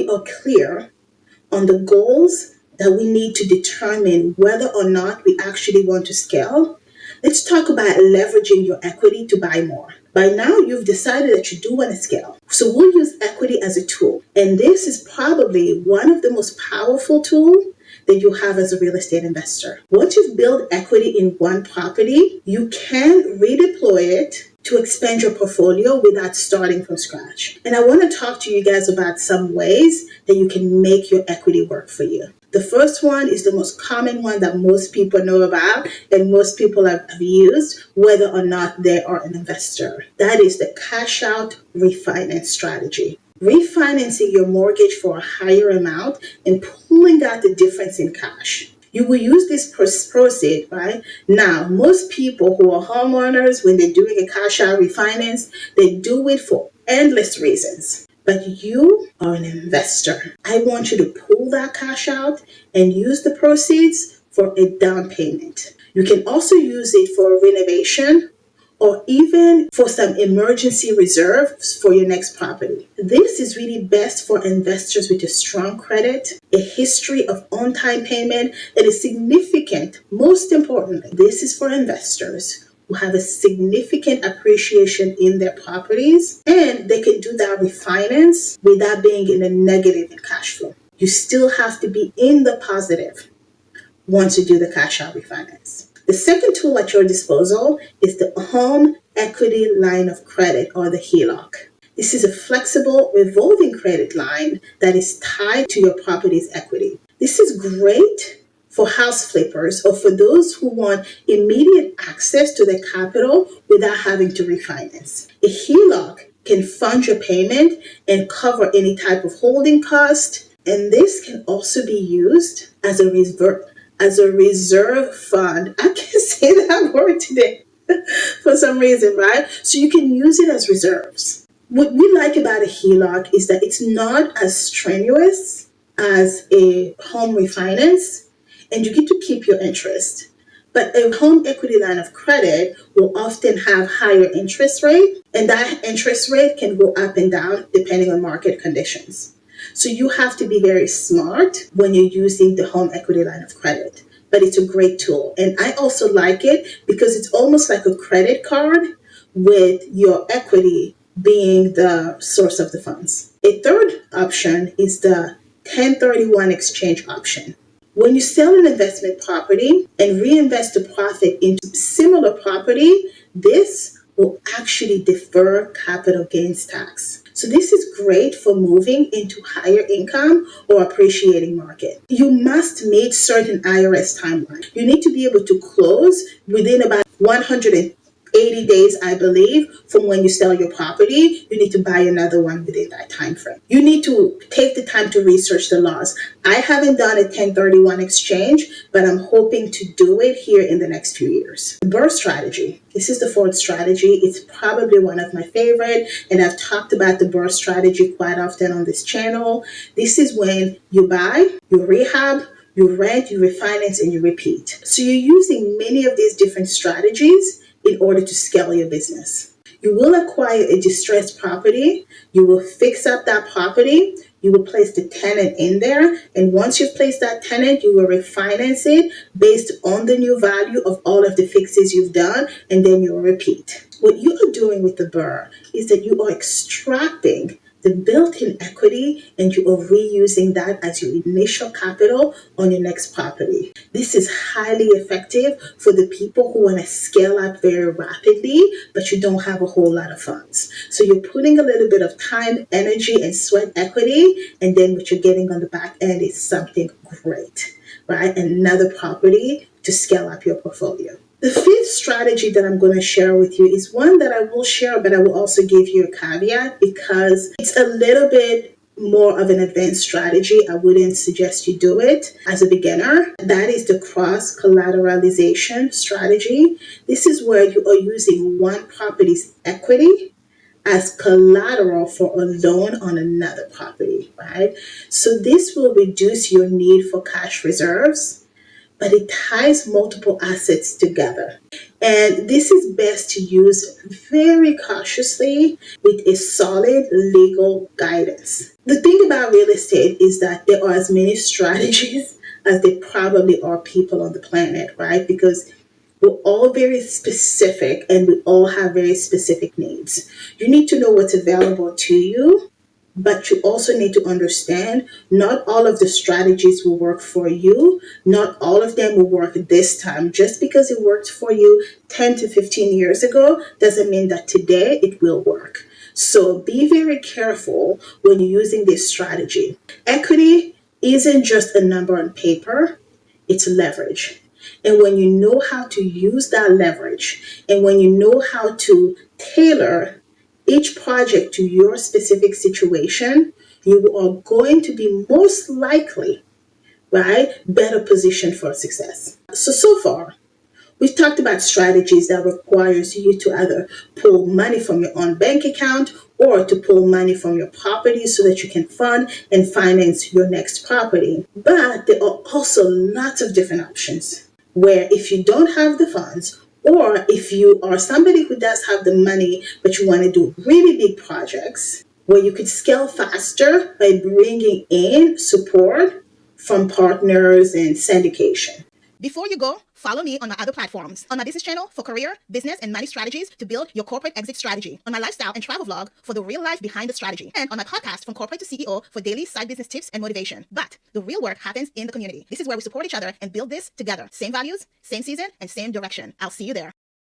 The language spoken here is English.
we are clear on the goals that we need to determine whether or not we actually want to scale, let's talk about leveraging your equity to buy more. By now, you've decided that you do want to scale. So we'll use equity as a tool. And this is probably one of the most powerful tools that you have as a real estate investor. Once you've built equity in one property, you can redeploy it to expand your portfolio without starting from scratch. And I want to talk to you guys about some ways that you can make your equity work for you. The first one is the most common one that most people know about and most people have used, whether or not they are an investor. That is the cash out refinance strategy. Refinancing your mortgage for a higher amount and pulling out the difference in cash. You will use this proceed, right? Now, most people who are homeowners, when they're doing a cash out refinance, they do it for endless reasons. But you are an investor. I want you to pull that cash out and use the proceeds for a down payment. You can also use it for renovation or even for some emergency reserves for your next property. This is really best for investors with a strong credit, a history of on-time payment, and a significant, most importantly, this is for investors who have a significant appreciation in their properties, and they can do that refinance without being in a negative in cash flow. You still have to be in the positive once you do the cash out refinance. The second tool at your disposal is the Home Equity Line of Credit, or the HELOC. This is a flexible revolving credit line that is tied to your property's equity. This is great for house flippers or for those who want immediate access to their capital without having to refinance. A HELOC can fund your payment and cover any type of holding cost, and this can also be used as a reserve fund. I can't say that word today for some reason, right? So you can use it as reserves. What we like about a HELOC is that it's not as strenuous as a home refinance, and you get to keep your interest. But a home equity line of credit will often have higher interest rate, and that interest rate can go up and down depending on market conditions. So you have to be very smart when you're using the home equity line of credit. But it's a great tool. And I also like it because it's almost like a credit card with your equity being the source of the funds. A third option is the 1031 exchange option. When you sell an investment property and reinvest the profit into similar property, this will actually defer capital gains tax. So this is great for moving into higher income or appreciating market. You must meet certain IRS timelines. You need to be able to close within about 180 days, I believe, from when you sell your property. You need to buy another one within that time frame. You need to take the time to research the laws. I haven't done a 1031 exchange, but I'm hoping to do it here in the next few years. BRRRR Strategy. This is the fourth strategy. It's probably one of my favorite, and I've talked about the BRRRR Strategy quite often on this channel. This is when you buy, you rehab, you rent, you refinance, and you repeat. So you're using many of these different strategies in order to scale your business. You will acquire a distressed property. You will fix up that property. You will place the tenant in there. And once you've placed that tenant, you will refinance it based on the new value of all of the fixes you've done. And then you'll repeat. What you are doing with the BRRRR is that you are extracting the built-in equity and you are reusing that as your initial capital on your next property. This is highly effective for the people who want to scale up very rapidly, but you don't have a whole lot of funds. So you're putting a little bit of time, energy, and sweat equity, and then what you're getting on the back end is something great, right? Another property to scale up your portfolio. The fifth strategy that I'm going to share with you is one that I will share, but I will also give you a caveat because it's a little bit more of an advanced strategy. I wouldn't suggest you do it as a beginner. That is the cross-collateralization strategy. This is where you are using one property's equity as collateral for a loan on another property, right? So this will reduce your need for cash reserves, but it ties multiple assets together. And this is best to use very cautiously with a solid legal guidance. The thing about real estate is that there are as many strategies as there probably are people on the planet, right? Because we're all very specific and we all have very specific needs. You need to know what's available to you, but you also need to understand not all of the strategies will work for you. Not all of them will work this time. Just because it worked for you 10 to 15 years ago doesn't mean that today it will work. So be very careful when you're using this strategy. Equity isn't just a number on paper, it's leverage. And when you know how to use that leverage, and when you know how to tailor each project to your specific situation, you are going to be most likely, right, better positioned for success. So far, we've talked about strategies that requires you to either pull money from your own bank account or to pull money from your property so that you can fund and finance your next property. But there are also lots of different options where if you don't have the funds, or if you are somebody who does have the money but you want to do really big projects, where you could scale faster by bringing in support from partners and syndication. Before you go, follow me on my other platforms. On my business channel for career, business, and money strategies to build your corporate exit strategy. On my lifestyle and travel vlog for the real life behind the strategy. And on my podcast From Corporate to CEO for daily side business tips and motivation. But the real work happens in the community. This is where we support each other and build this together. Same values, same season, and same direction. I'll see you there.